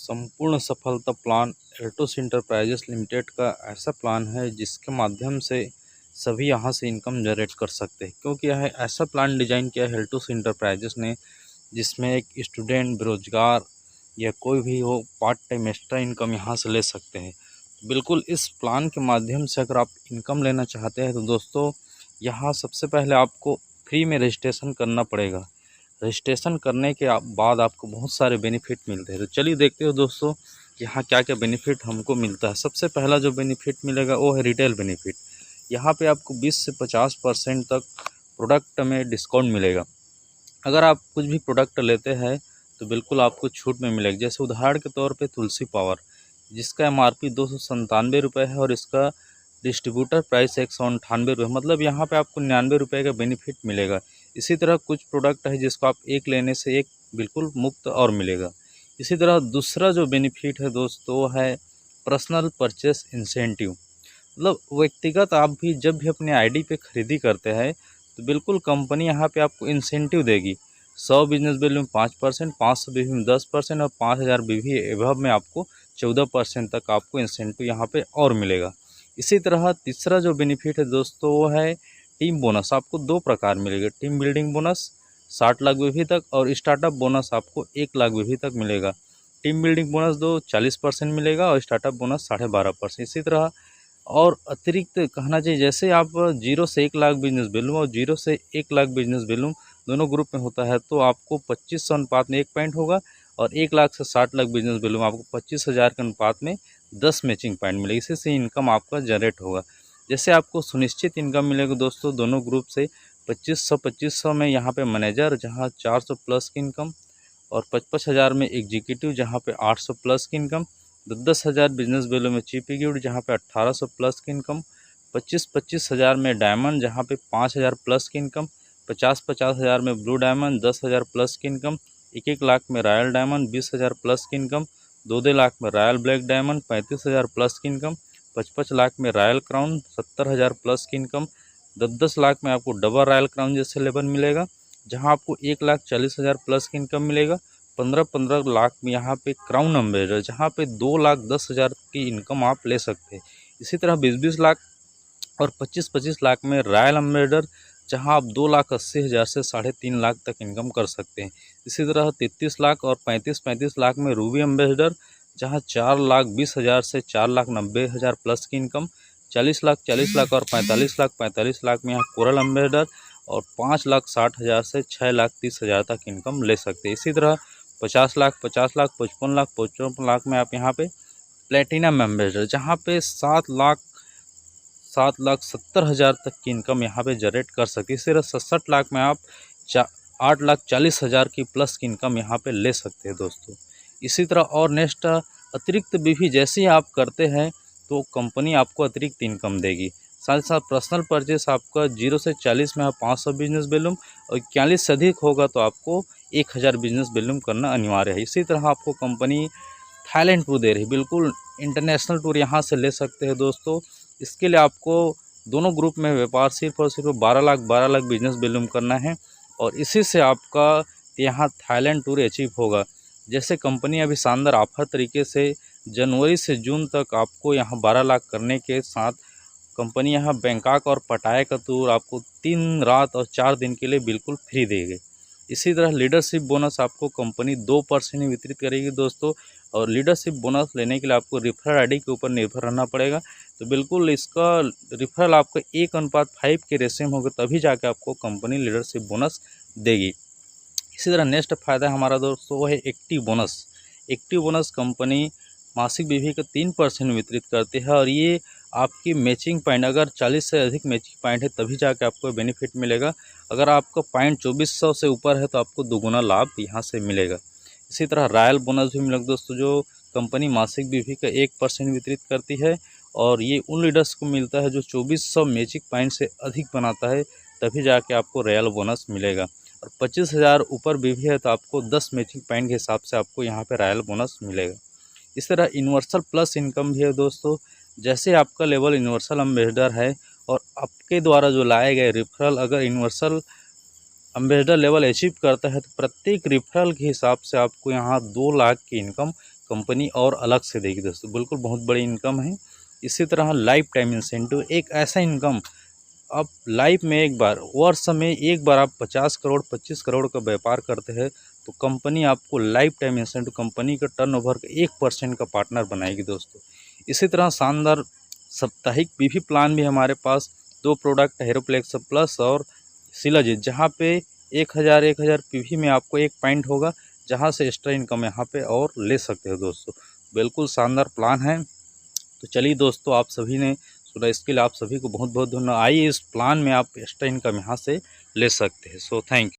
संपूर्ण सफलता plan एल्टोस enterprises limited का ऐसा प्लान है जिसके माध्यम से सभी यहाँ से इनकम जनरेट कर सकते हैं, क्योंकि यह ऐसा प्लान डिजाइन किया है एल्टोस इंटरप्राइजेस ने जिसमें एक स्टूडेंट, बेरोजगार या कोई भी हो पार्ट टाइम एक्स्ट्रा इनकम यहाँ से ले सकते हैं। बिल्कुल इस प्लान के माध्यम से अगर आप इनकम लेना चाहते हैं तो दोस्तों यहाँ सबसे पहले आपको फ्री में रजिस्ट्रेशन करना पड़ेगा। रजिस्ट्रेशन करने के बाद आपको बहुत सारे बेनिफिट मिलते हैं। तो चलिए देखते हो दोस्तों यहाँ क्या क्या बेनिफिट हमको मिलता है। सबसे पहला जो बेनिफिट मिलेगा वो है रिटेल बेनिफिट। यहाँ पे आपको 20 से 50% तक प्रोडक्ट में डिस्काउंट मिलेगा। अगर आप कुछ भी प्रोडक्ट लेते हैं तो बिल्कुल आपको छूट में मिलेगा। जैसे उदाहरण के तौर पे तुलसी पावर, जिसका MRP 297 रुपये है और इसका डिस्ट्रीब्यूटर प्राइस 198 रुपये, मतलब यहाँ पे आपको 99 रुपये का बेनिफिट मिलेगा। इसी तरह कुछ प्रोडक्ट है जिसको आप एक लेने से एक बिल्कुल मुफ्त और मिलेगा। इसी तरह दूसरा जो बेनिफिट है दोस्तों है पर्सनल परचेस इंसेंटिव। मतलब व्यक्तिगत आप भी जब भी अपने ID पे खरीदी करते हैं तो बिल्कुल कंपनी यहाँ पे आपको इंसेंटिव देगी। 100 बिजनेस वैल्यू में 5%, 500 बीवी में 10% और 5000 बीवी एबव में आपको 14% तक आपको इंसेंटिव यहाँ पे और मिलेगा। इसी तरह तीसरा जो बेनिफिट है दोस्तों वो है टीम बोनस। आपको दो प्रकार मिलेगा, टीम बिल्डिंग बोनस 60 लाख बीवी तक और स्टार्टअप बोनस आपको 1 लाख बीवी तक मिलेगा। टीम बिल्डिंग बोनस 40% मिलेगा और स्टार्टअप बोनस 12.5%। इसी तरह और अतिरिक्त कहना चाहिए, जैसे आप 0 से 1 लाख बिजनेस वैल्यू और 0 से 1 लाख बिजनेस वैल्यू दोनों ग्रुप में होता है तो आपको 2500 अनुपात में 1 पॉइंट होगा और 1 लाख से 60 लाख बिजनेस वैल्यू में आपको 25,000 के अनुपात में 10 मैचिंग पॉइंट मिलेगी। इसी से इनकम आपका जनरेट होगा। जैसे आपको सुनिश्चित इनकम मिलेगा दोस्तों दोनों ग्रुप से 2500 में यहाँ पे मैनेजर जहाँ 400 प्लस की इनकम और 55,000 में एग्जीक्यूटिव जहाँ पे 800 प्लस की इनकम, 10,000 बिजनेस वैल्यू में चीफ एग्जीक्यूटिव जहाँ पे 1800 प्लस की इनकम, 25,000 में डायमंड जहाँ पे 5,000 प्लस की इनकम, 50,000 में ब्लू डायमंड 10,000 प्लस की इनकम, 1 लाख में रॉयल डायमंड 20,000 प्लस की इनकम, 2 लाख में रॉयल ब्लैक डायमंड 35,000 प्लस की इनकम, 55 लाख में रॉयल क्राउन 70,000 प्लस की इनकम, 10 लाख में आपको डबल रॉयल क्राउन जैसे लेवल मिलेगा जहां आपको 1,40,000 प्लस की इनकम मिलेगा। 15 लाख में यहाँ पे क्राउन एम्बेसडर जहाँ पे 2,10,000 की इनकम आप ले सकते हैं। इसी तरह 20 लाख और 25 लाख में रॉयल एम्बेसडर जहाँ आप 2,80,000 से 3.5 लाख तक इनकम कर सकते हैं। इसी तरह 33 लाख और 35 लाख में रूबी एम्बेसडर जहाँ 4,20,000 से 4,90,000 प्लस की इनकम, 40 लाख और 45 लाख में यहाँ कोरल एम्बेसडर और 5,60,000 से 6,30,000 तक इनकम ले सकते हैं। इसी तरह 50 लाख, 55 लाख में आप यहाँ पे प्लेटिनम एम्बेसडर जहाँ पे 7,70,000 तक की इनकम यहाँ पे जनरेट कर सकते हैं। इसी तरह 67 लाख में आप 8,40,000 की प्लस की इनकम यहाँ पे ले सकते हैं दोस्तों। इसी तरह और नेक्स्ट अतिरिक्त भी जैसे ही आप करते हैं तो कंपनी आपको अतिरिक्त इनकम देगी। साथ ही साथ पर्सनल परचेस आपका 0 से 40 में आप 500 बिजनेस वैल्यूम और 41 से अधिक होगा तो आपको 1,000 बिजनेस वैल्यूम करना अनिवार्य है। इसी तरह आपको कंपनी थाईलैंड टूर दे रही है, बिल्कुल इंटरनेशनल टूर यहाँ से ले सकते हैं दोस्तों। इसके लिए आपको दोनों ग्रुप में व्यापार सिर्फ और सिर्फ 12 लाख बिजनेस वैल्यूम करना है और इसी से आपका यहाँ थाईलैंड टूर अचीव होगा। जैसे कंपनी अभी शानदार ऑफर तरीके से जनवरी से जून तक आपको यहाँ 12 लाख करने के साथ कंपनी यहाँ बैंकॉक और पटाया का टूर आपको 3 रात और 4 दिन के लिए बिल्कुल फ्री देगी। इसी तरह लीडरशिप बोनस आपको कंपनी 2% ही वितरित करेगी दोस्तों और लीडरशिप बोनस लेने के लिए आपको रेफरल ID के ऊपर निर्भर रहना पड़ेगा। तो बिल्कुल इसका रेफरल आपका 1:5 के रेशियो में होगा तभी जाके आपको कंपनी लीडरशिप बोनस देगी। इसी तरह नेक्स्ट फ़ायदा हमारा दोस्तों वो है active bonus. Active bonus company मासिक बीवी का 3% वितरित करती है और ये आपकी मैचिंग पॉइंट अगर 40 से अधिक मैचिंग पॉइंट है तभी जाके आपको बेनिफिट मिलेगा। अगर आपका पॉइंट 2400 से ऊपर है तो आपको दोगुना लाभ यहाँ से मिलेगा। इसी तरह रॉयल बोनस भी मिलेगा दोस्तों जो कंपनी मासिक बीवी का 1% वितरित करती है और ये उन लीडर्स को मिलता है जो 2400 मैचिंग पॉइंट से अधिक बनाता है तभी जाके आपको रॉयल बोनस मिलेगा। और 25,000 ऊपर बीवी है तो आपको 10 मैचिंग पॉइंट के हिसाब से आपको यहाँ पे रॉयल बोनस मिलेगा। इस तरह यूनिवर्सल प्लस इनकम भी है दोस्तों। जैसे आपका लेवल यूनिवर्सल एम्बेसडर है और आपके द्वारा जो लाए गए रेफरल अगर यूनिवर्सल एम्बेसडर लेवल अचीव करता है तो प्रत्येक रेफरल के हिसाब से आपको यहाँ 2 लाख की इनकम कंपनी और अलग से देगी दोस्तों। बिल्कुल बहुत बड़ी इनकम है। इसी तरह लाइफ टाइम इंसेंटिव एक ऐसा इनकम, आप लाइफ में एक बार, वर्ष में एक बार आप 50 करोड़ 25 करोड़ का व्यापार करते हैं तो कंपनी आपको लाइफ टाइम इंसेंटिव कंपनी का टर्नओवर का 1% का पार्टनर बनाएगी दोस्तों। इसी तरह शानदार साप्ताहिक पीवी प्लान भी हमारे पास, 2 प्रोडक्ट हेरोप्लेक्स प्लस और शिलाजीत, जहाँ पे 1000 पीवी में आपको 1 पॉइंट होगा, जहाँ से एक्स्ट्रा इनकम यहाँ पे और ले सकते हो दोस्तों। बिल्कुल शानदार प्लान है। तो चलिए दोस्तों, आप सभी ने सुना, इसके लिए आप सभी को बहुत बहुत धन्यवाद। आइए इस प्लान में आप एक्स्ट्रा इनकम यहाँ से ले सकते हैं। So thank you.